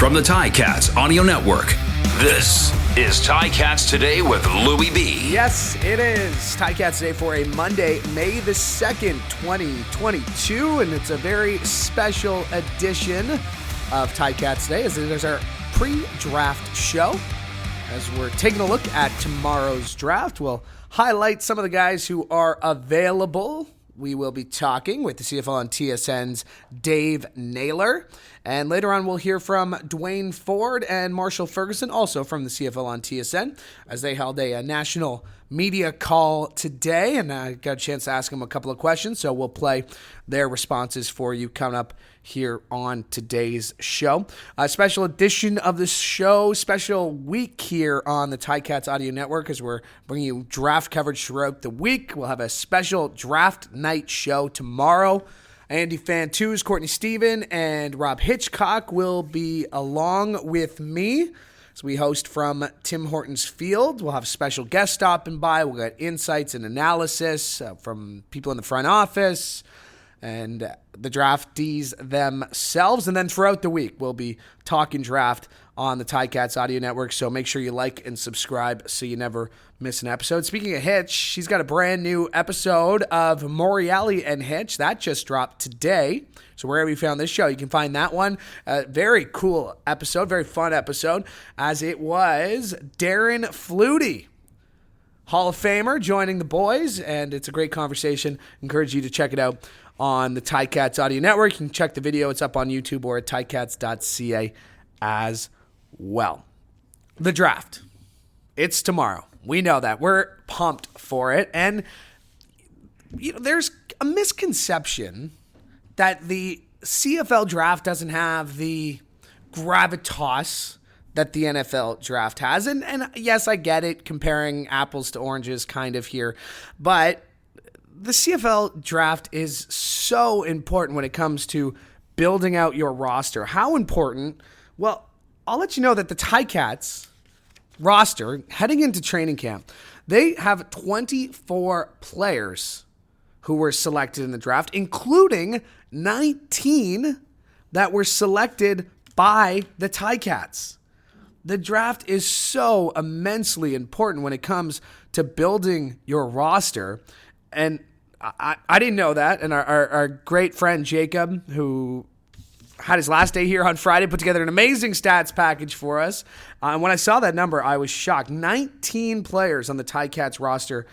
From the Ticats Audio Network, this is Ticats Today with Louie B. Yes, it is Ticats Today for a Monday, May the 2nd, 2022, and it's a very special edition of Ticats Today as it is our pre-draft show. As we're taking a look at tomorrow's draft, we'll highlight some of the guys who are available. We will be talking with the CFL on TSN's Dave Naylor. And later on, we'll hear from Duane, Forde, and Marshall Ferguson, also from the CFL on TSN, as they held a national media call today. And I got a chance to ask them a couple of questions, so we'll play their responses for you coming up here on today's show. A special edition of the show, special week here on the Ticats Audio Network as we're bringing you draft coverage throughout the week. We'll have a special draft night show tomorrow. Andy Fantus, Courtney Stephen, and Rob Hitchcock will be along with me as we host from Tim Hortons Field. We'll have a special guest stopping by. We'll get insights and analysis from people in the front office and the draftees themselves. And then throughout the week, we'll be talking draft on the Ticats Audio Network. So make sure you like and subscribe so you never miss an episode. Speaking of Hitch, she's got a brand new episode of Moriali and Hitch. That just dropped today. So wherever you found this show, you can find that one. Very cool episode, very fun episode, as it was Darren Flutie, Hall of Famer, joining the boys. And it's a great conversation. Encourage you to check it out on the Ticats Audio Network. You can check the video. It's up on YouTube or at ticats.ca as well. The draft. It's tomorrow. We know that. We're pumped for it. And there's a misconception that the CFL draft doesn't have the gravitas that the NFL draft has. And yes, I get it, comparing apples to oranges kind of here. But the CFL draft is so important when it comes to building out your roster. How important? Well, I'll let you know that the Ticats roster, heading into training camp, they have 24 players who were selected in the draft, including 19 that were selected by the Ticats. The draft is so immensely important when it comes to building your roster. And I didn't know that. And our great friend Jacob, who had his last day here on Friday, put together an amazing stats package for us. And when I saw that number, I was shocked. 19 players on the Ticats roster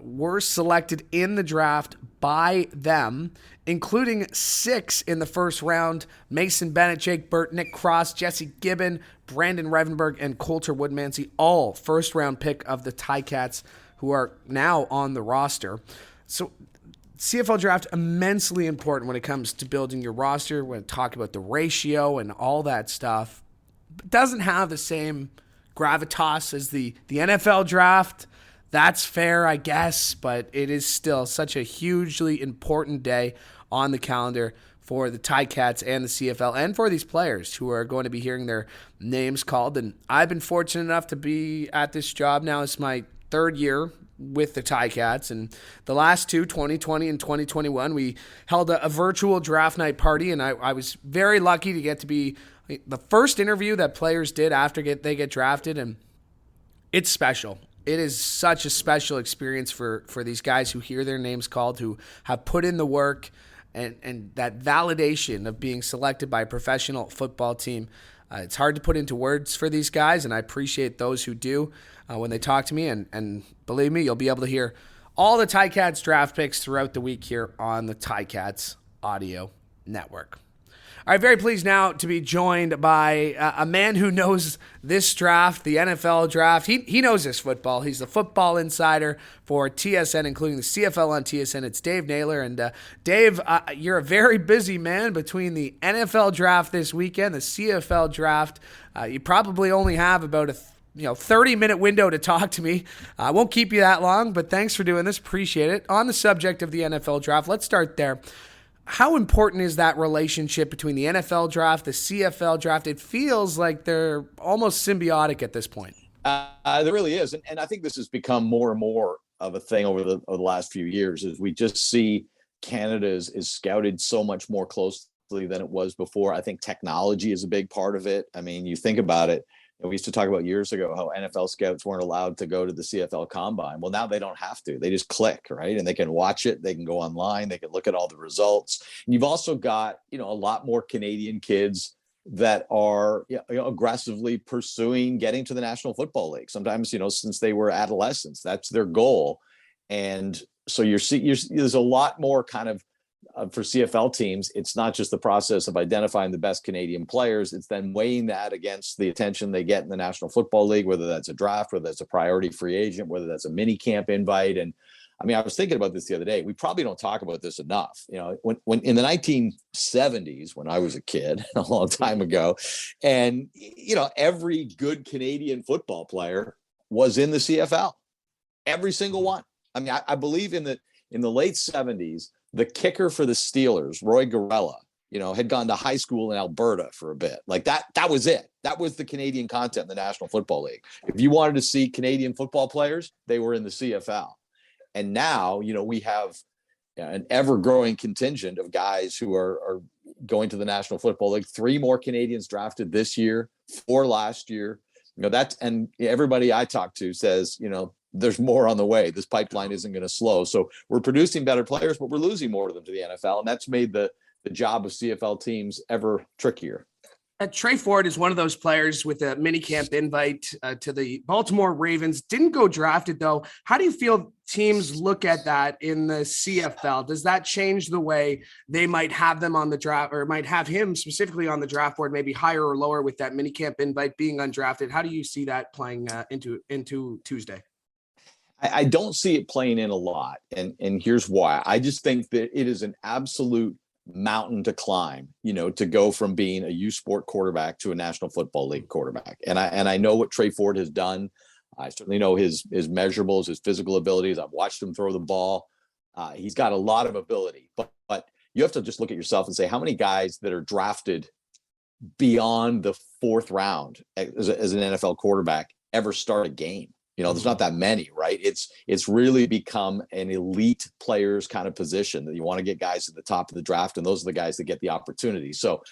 were selected in the draft by them, including 6 in the first round: Mason Bennett, Jake Burt, Nick Cross, Jesse Gibbon, Brandon Revenberg, and Coulter Woodmansey, all first-round pick of the Ticats who are now on the roster. So CFL draft, immensely important when it comes to building your roster, when talking about the ratio and all that stuff. It doesn't have the same gravitas as the NFL draft. That's fair, I guess, but it is still such a hugely important day on the calendar for the Ticats and the CFL and for these players who are going to be hearing their names called. And I've been fortunate enough to be at this job now. It's my 3rd year with the Ticats, and the last two, 2020 and 2021, we held a virtual draft night party, and I was very lucky to get to be the first interview that players did after they get drafted, and it's special. It is such a special experience for these guys who hear their names called, who have put in the work, and that validation of being selected by a professional football team. It's hard to put into words for these guys, and I appreciate those who do when they talk to me. And believe me, you'll be able to hear all the Ticats draft picks throughout the week here on the Ticats Audio Network. All right, very pleased now to be joined by a man who knows this draft, the NFL draft. He knows this football. He's the football insider for TSN, including the CFL on TSN. It's Dave Naylor. And Dave, you're a very busy man between the NFL draft this weekend, the CFL draft. You probably only have about a 30-minute window to talk to me. I won't keep you that long, but thanks for doing this. Appreciate it. On the subject of the NFL draft, let's start there. How important is that relationship between the NFL draft, the CFL draft? It feels like they're almost symbiotic at this point. There really is. And I think this has become more and more of a thing over the last few years, as we just see Canada is scouted so much more closely obviously, than it was before. I think technology is a big part of it. I mean, you think about it. And we used to talk about years ago how NFL scouts weren't allowed to go to the CFL Combine. Well, now they don't have to. They just click, right? And they can watch it. They can go online. They can look at all the results. And you've also got, a lot more Canadian kids that are aggressively pursuing getting to the National Football League. Sometimes, since they were adolescents, that's their goal. And so there's a lot more kind of for CFL teams. It's not just the process of identifying the best Canadian players. It's then weighing that against the attention they get in the National Football League, whether that's a draft, whether that's a priority free agent, whether that's a mini camp invite. And I mean, I was thinking about this the other day. We probably don't talk about this enough. When in the 1970s, when I was a kid, a long time ago, and every good Canadian football player was in the CFL, every single one. I mean, I believe in the late 70s, the kicker for the Steelers, Roy Gorella, had gone to high school in Alberta for a bit. Like that was it. That was the Canadian content in the National Football League. If you wanted to see Canadian football players, they were in the CFL. And now, we have an ever-growing contingent of guys who are going to the National Football League. 3 more Canadians drafted this year, 4 last year. And everybody I talk to says, there's more on the way. This pipeline isn't going to slow. So we're producing better players, but we're losing more of them to the NFL. And that's made the job of CFL teams ever trickier. Tre Forde is one of those players with a minicamp invite to the Baltimore Ravens. Didn't go drafted, though. How do you feel teams look at that in the CFL? Does that change the way they might have them on the draft, or might have him specifically on the draft board, maybe higher or lower with that minicamp invite being undrafted? How do you see that playing into Tuesday? I don't see it playing in a lot. And here's why. I just think that it is an absolute mountain to climb, to go from being a U Sport quarterback to a National Football League quarterback. And I know what Tre Forde has done. I certainly know his measurables, his physical abilities. I've watched him throw the ball. He's got a lot of ability, but you have to just look at yourself and say, how many guys that are drafted beyond the 4th round as an NFL quarterback ever start a game? There's not that many, right? It's really become an elite players kind of position that you want to get guys at the top of the draft, and those are the guys that get the opportunity. So,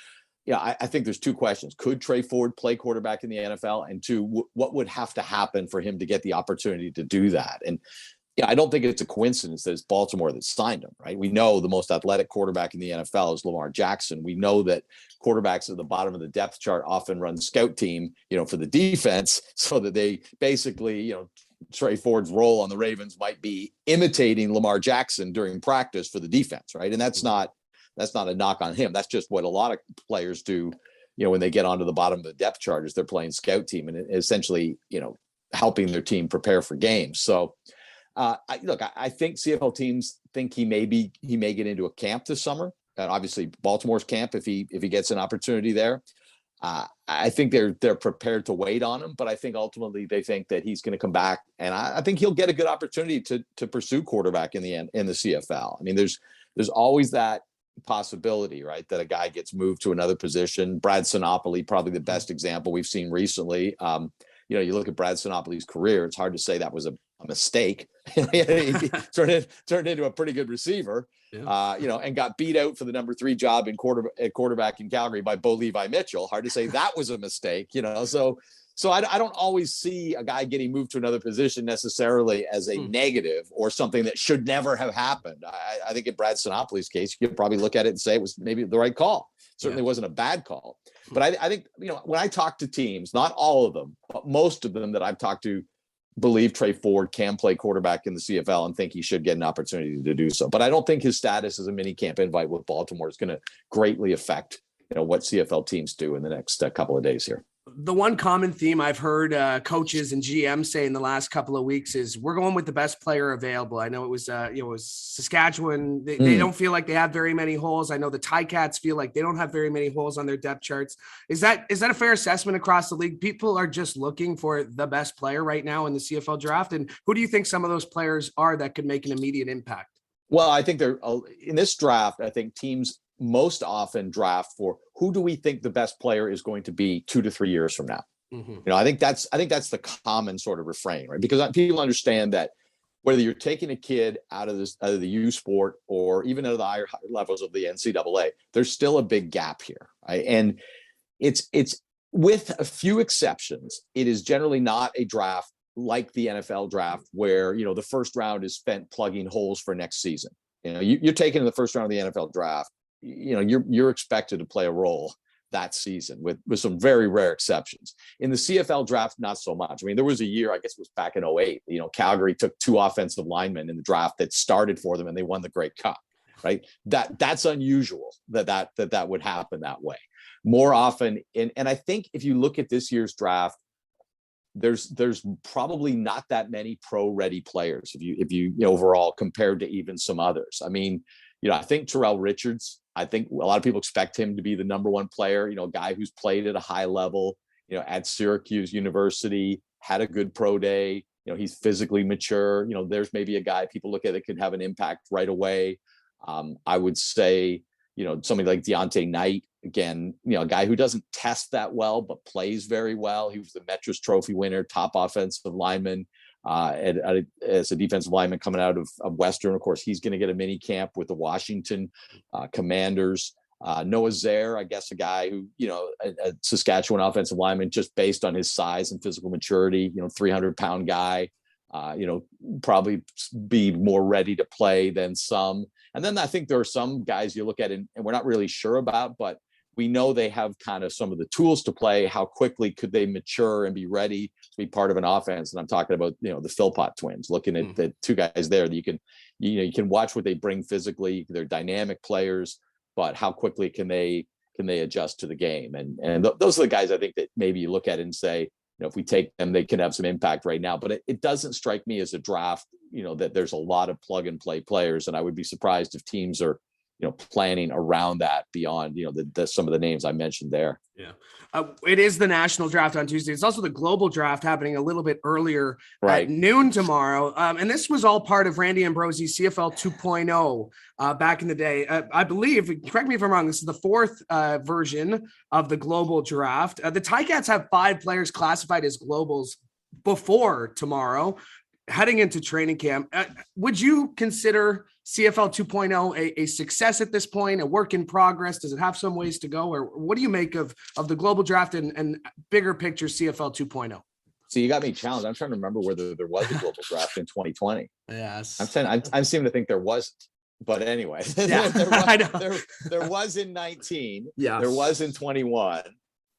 I think there's 2 questions. Could Tre Forde play quarterback in the NFL? And 2, what would have to happen for him to get the opportunity to do that? And I don't think it's a coincidence that it's Baltimore that signed him, right? We know the most athletic quarterback in the NFL is Lamar Jackson. We know that quarterbacks at the bottom of the depth chart often run scout team, for the defense, so that they basically, Tre Forde's role on the Ravens might be imitating Lamar Jackson during practice for the defense, right? And that's not a knock on him. That's just what a lot of players do, when they get onto the bottom of the depth chart, is they're playing scout team and essentially, helping their team prepare for games. So, I think CFL teams think he may get into a camp this summer. Obviously, Baltimore's camp if he gets an opportunity there. I think they're prepared to wait on him, but I think ultimately they think that he's going to come back, and I think he'll get a good opportunity to pursue quarterback in the end in the CFL. I mean, there's always that possibility, right, that a guy gets moved to another position. Brad Sinopoli, probably the best example we've seen recently. You look at Brad Sinopoli's career, it's hard to say that was a mistake. He turned into a pretty good receiver, and got beat out for the number 3 job at quarterback in Calgary by Bo Levi Mitchell. Hard to say that was a mistake, So I don't always see a guy getting moved to another position necessarily as a negative or something that should never have happened. I think in Brad Sinopoli's case, you could probably look at it and say it was maybe the right call. Certainly wasn't a bad call. But I think, when I talk to teams, not all of them, but most of them that I've talked to believe Tre Forde can play quarterback in the CFL and think he should get an opportunity to do so. But I don't think his status as a mini camp invite with Baltimore is going to greatly affect, what CFL teams do in the next couple of days here. The one common theme I've heard coaches and GMs say in the last couple of weeks is we're going with the best player available. I know it was Saskatchewan. They don't feel like they have very many holes. I know the Ticats feel like they don't have very many holes on their depth charts. Is that a fair assessment across the league? People are just looking for the best player right now in the CFL draft. And who do you think some of those players are that could make an immediate impact? Well, I think they're in this draft. I think teams most often draft for who do we think the best player is going to be 2 to 3 years from now. I think that's the common sort of refrain, right? Because people understand that whether you're taking a kid out of the U sport or even out of the higher levels of the NCAA, there's still a big gap here, right? And it's with a few exceptions, it is generally not a draft like the NFL draft where, the first round is spent plugging holes for next season. You're taking in the first round of the NFL draft, you're expected to play a role that season with some very rare exceptions. In the CFL draft, not so much. I mean, there was a year, I guess it was back in 2008, Calgary took 2 offensive linemen in the draft that started for them and they won the Grey Cup, right? That's unusual that would happen that way. More often, and I think if you look at this year's draft, there's probably not that many pro-ready players if you overall compared to even some others. I mean, I think Terrell Richards, I think a lot of people expect him to be the number one player, a guy who's played at a high level, at Syracuse University, had a good pro day, he's physically mature. There's maybe a guy people look at that could have an impact right away. I would say, somebody like Deontay Knight, again, a guy who doesn't test that well, but plays very well. He was the Metros Trophy winner, top offensive lineman, as a defensive lineman coming out of Western. Of course, he's going to get a mini camp with the Washington Commanders. Noah Zaire, I guess, a guy who, a Saskatchewan offensive lineman, just based on his size and physical maturity, 300-pound guy, probably be more ready to play than some. And then I think there are some guys you look at and we're not really sure about, but we know they have kind of some of the tools to play. How quickly could they mature and be ready to be part of an offense? And I'm talking about, the Philpott twins, looking at the 2 guys there that you can watch what they bring physically. They're dynamic players, but how quickly can they adjust to the game? And those are the guys I think that maybe you look at and say, if we take them, they can have some impact right now. But it doesn't strike me as a draft, that there's a lot of plug and play players. And I would be surprised if teams are, planning around that beyond, some of the names I mentioned there. Yeah. It is the national draft on Tuesday. It's also the global draft happening a little bit earlier at noon tomorrow. And this was all part of Randy Ambrosie's CFL 2.0 back in the day. I believe, correct me if I'm wrong, this is the 4th version of the global draft. The Ticats have 5 players classified as globals before tomorrow, heading into training camp. Would you consider CFL 2.0 a success at this point, a work in progress? Does it have some ways to go? Or what do you make of the global draft and bigger picture CFL 2.0? So you got me challenged. I'm trying to remember whether there was a global draft in 2020. Yes. I'm seeming to think there wasn't. But anyway, yeah. there was in 19. Yes. There was in 21.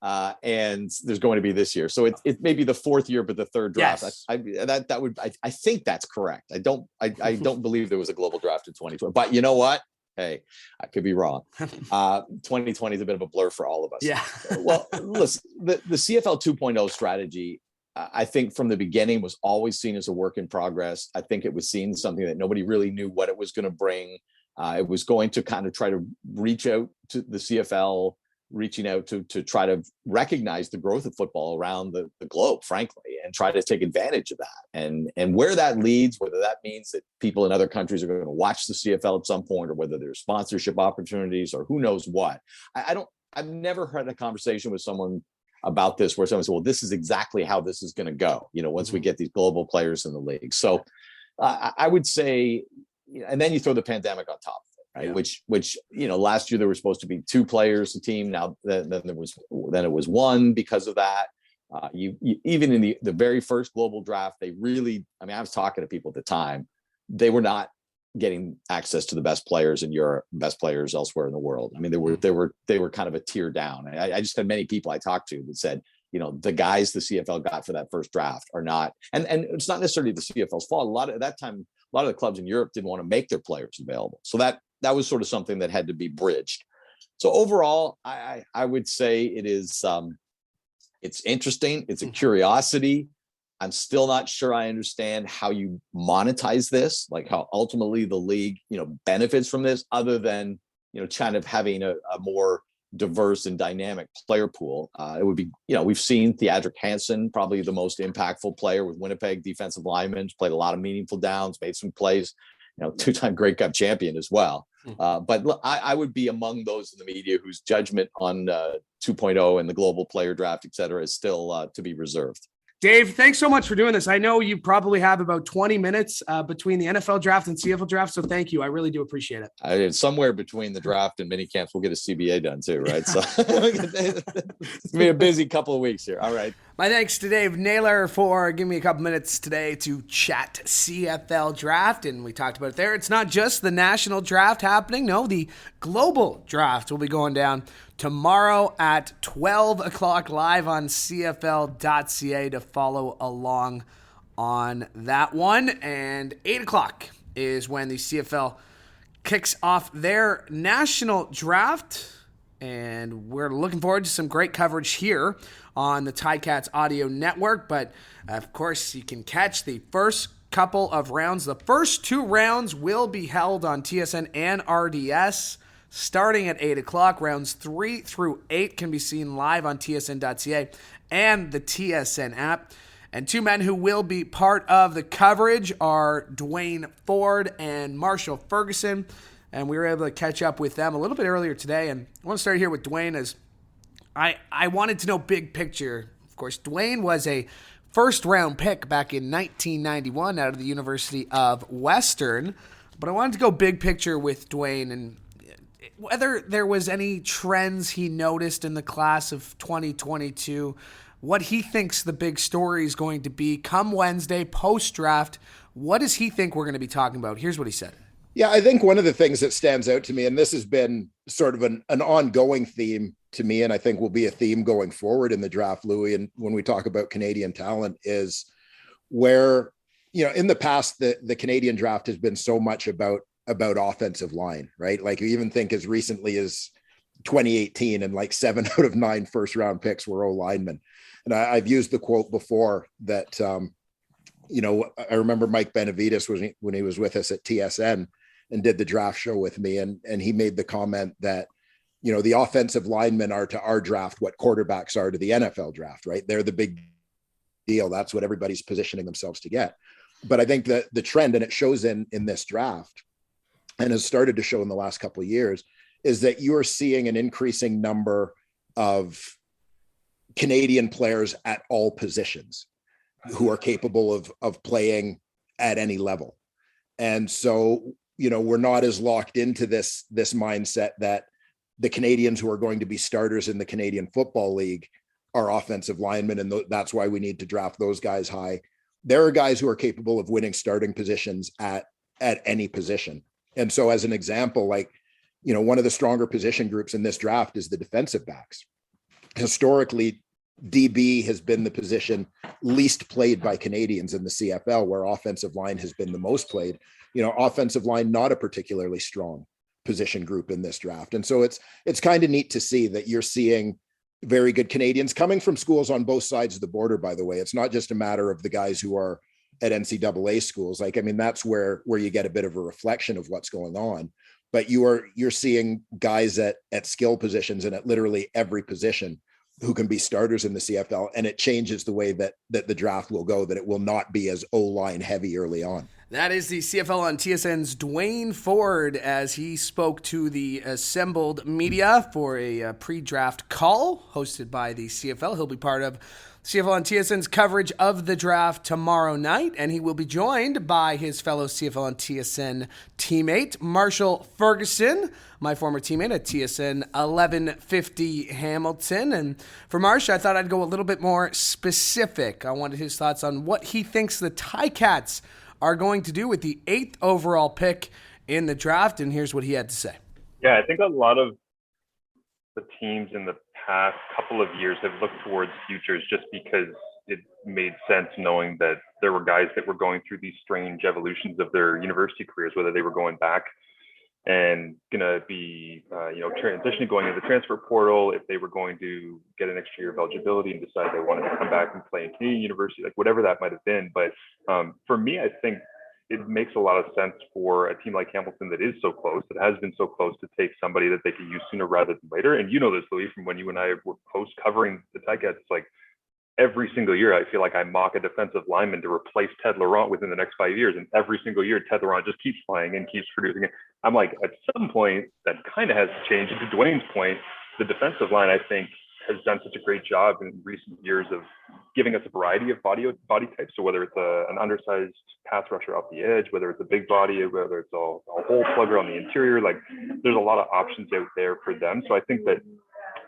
And there's going to be this year. So it may be the 4th year, but the 3rd draft. Yes. I think that's correct. I don't believe there was a global draft in 2020, but you know what? Hey, I could be wrong. 2020 is a bit of a blur for all of us. Yeah. Well, listen, the CFL 2.0 strategy, I think from the beginning was always seen as a work in progress. I think it was seen as something that nobody really knew what it was going to bring. It was going to kind of try to reach out to the CFL, reaching out to try to recognize the growth of football around the globe, frankly, and try to take advantage of that. And where that leads, whether that means that people in other countries are going to watch the CFL at some point, or whether there's sponsorship opportunities or who knows what. I've never had a conversation with someone about this where someone said, well, this is exactly how this is going to go, once we get these global players in the league. So I would say, and then you throw the pandemic on top. Right. Yeah. Which, last year there were supposed to be 2 players a team. Now then it was 1 because of that. Even in the very first global draft, they really, I was talking to people at the time, they were not getting access to the best players in Europe, best players elsewhere in the world. They were kind of a tier down. I just had many people I talked to that said, the guys the CFL got for that first draft are not, and it's not necessarily the CFL's fault. At that time, a lot of the clubs in Europe didn't want to make their players available. So that was sort of something that had to be bridged. So overall, I would say it is, it's interesting. It's a curiosity. I'm still not sure I understand how you monetize this, like how ultimately the league, benefits from this, other than, kind of having a more diverse and dynamic player pool. It would be, we've seen Theodric Hansen, probably the most impactful player with Winnipeg, defensive lineman, played a lot of meaningful downs, made some plays, 2-time Grey Cup champion as well. But I would be among those in the media whose judgment on 2.0 and the global player draft, et cetera, is still to be reserved. Dave, thanks so much for doing this. I know you probably have about 20 minutes between the NFL draft and CFL draft, so thank you. I really do appreciate it. Somewhere between the draft and mini camps, we'll get a CBA done too, right? So it's gonna be a busy couple of weeks here. All right. My thanks to Dave Naylor for giving me a couple minutes today to chat CFL draft, and we talked about it there. It's not just the national draft happening. No, the global draft will be going down tomorrow at 12 o'clock live on CFL.ca to follow along on that one. And 8 o'clock is when the CFL kicks off their national draft. And we're looking forward to some great coverage here on the Ticats Audio Network. But, of course, you can catch the first couple of rounds. The first two rounds will be held on TSN and RDS starting at 8 o'clock. Rounds 3 through 8 can be seen live on tsn.ca and the TSN app. And two men who will be part of the coverage are Duane Forde and Marshall Ferguson. And we were able to catch up with them a little bit earlier today. And I want to start here with Duane as I wanted to know big picture. Of course, Duane was a first-round pick back in 1991 out of the University of Western. But I wanted to go big picture with Duane and whether there was any trends he noticed in the class of 2022, what he thinks the big story is going to be come Wednesday, post-draft. What does he think we're going to be talking about? Here's what he said. Yeah, I think one of the things that stands out to me, and this has been sort of an ongoing theme to me, and I think will be a theme going forward in the draft, Louie, and when we talk about Canadian talent, is where, in the past, the Canadian draft has been so much about offensive line, right? Like you even think as recently as 2018 and like 7 out of 9 first round picks were O linemen. And I've used the quote before that, I remember Mike Benavides when he was with us at TSN and did the draft show with me. And he made the comment that, the offensive linemen are to our draft what quarterbacks are to the NFL draft, right? They're the big deal. That's what everybody's positioning themselves to get. But I think that the trend, and it shows in this draft and has started to show in the last couple of years, is that you are seeing an increasing number of Canadian players at all positions who are capable of playing at any level. And so, we're not as locked into this mindset that the Canadians who are going to be starters in the Canadian Football League are offensive linemen, and that's why we need to draft those guys high. There are guys who are capable of winning starting positions at any position. And so as an example, one of the stronger position groups in this draft is the defensive backs. Historically, DB has been the position least played by Canadians in the CFL, where offensive line has been the most played. Offensive line, not a particularly strong position group in this draft. And so it's kind of neat to see that you're seeing very good Canadians coming from schools on both sides of the border, by the way. It's not just a matter of the guys who are at NCAA schools. That's where you get a bit of a reflection of what's going on. But you're seeing guys at skill positions and at literally every position who can be starters in the CFL. And it changes the way that the draft will go, that it will not be as O-line heavy early on. That is the CFL on TSN's Duane Forde as he spoke to the assembled media for a pre-draft call hosted by the CFL. He'll be part of CFL on TSN's coverage of the draft tomorrow night, and he will be joined by his fellow CFL on TSN teammate, Marshall Ferguson, my former teammate at TSN 1150 Hamilton. And for Marsh, I thought I'd go a little bit more specific. I wanted his thoughts on what he thinks the Ticats are going to do with the 8th overall pick in the draft, and here's what he had to say. Yeah, I think a lot of the teams in the past couple of years have looked towards futures just because it made sense, knowing that there were guys that were going through these strange evolutions of their university careers, whether they were going back and going to be, transitioning, going into the transfer portal, if they were going to get an extra year of eligibility and decide they wanted to come back and play in Canadian university, whatever that might have been. But for me, I think it makes a lot of sense for a team like Hamilton that is so close, that has been so close, to take somebody that they could use sooner rather than later. And you know this, Louis, from when you and I were post covering the Ticats, it's like every single year I feel like I mock a defensive lineman to replace Ted Laurent within the next 5 years. And every single year, Ted Laurent just keeps playing and keeps producing it. I'm like, at some point, that kind of has to change. And to Duane's point, the defensive line, I think, has done such a great job in recent years of giving us a variety of body types. So whether it's an undersized pass rusher off the edge, whether it's a big body, whether it's a hole plugger on the interior, like there's a lot of options out there for them. So I think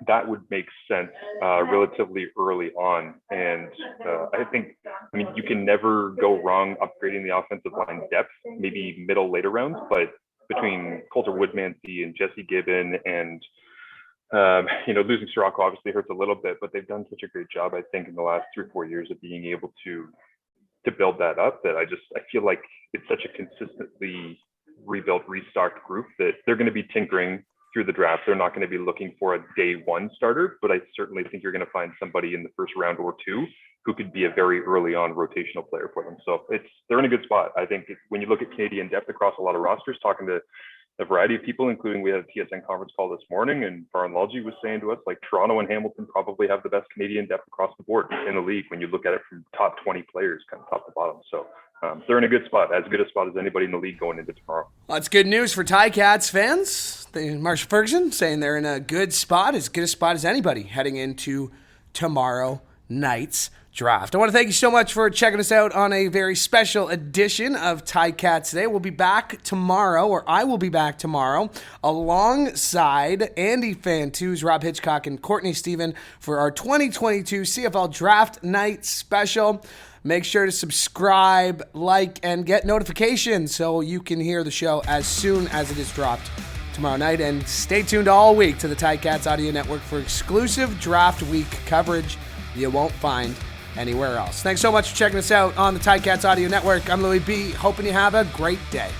that would make sense relatively early on. And I mean, you can never go wrong upgrading the offensive line depth, maybe middle, later rounds, but between Coulter Woodmansey and Jesse Gibbon and, losing Sirocco obviously hurts a little bit, but they've done such a great job, I think, in the last 3 or 4 years of being able to build that up, that I feel like it's such a consistently rebuilt, restocked group that they're going to be tinkering through the draft. They're not going to be looking for a day one starter, but I certainly think you're going to find somebody in the first round or two who could be a very early on rotational player for them. So they're in a good spot. I think when you look at Canadian depth across a lot of rosters, talking to a variety of people, including we had a TSN conference call this morning, and Baron Lalji was saying to us, like, Toronto and Hamilton probably have the best Canadian depth across the board in the league when you look at it from top 20 players, kind of top to bottom. So they're in a good spot, as good a spot as anybody in the league going into tomorrow. Well, that's good news for Ticats fans. Marshall Ferguson saying they're in a good spot, as good a spot as anybody heading into tomorrow night's draft. I want to thank you so much for checking us out on a very special edition of Ticats Today. We'll be back tomorrow, or I will be back tomorrow, alongside Andy Fantus, Rob Hitchcock, and Courtney Stephen for our 2022 CFL Draft Night Special. Make sure to subscribe, like, and get notifications so you can hear the show as soon as it is dropped tomorrow night. And stay tuned all week to the Ticats Audio Network for exclusive Draft Week coverage you won't find anywhere else. Thanks so much for checking us out on the Ticats Audio Network. I'm Louie B. Hoping you have a great day.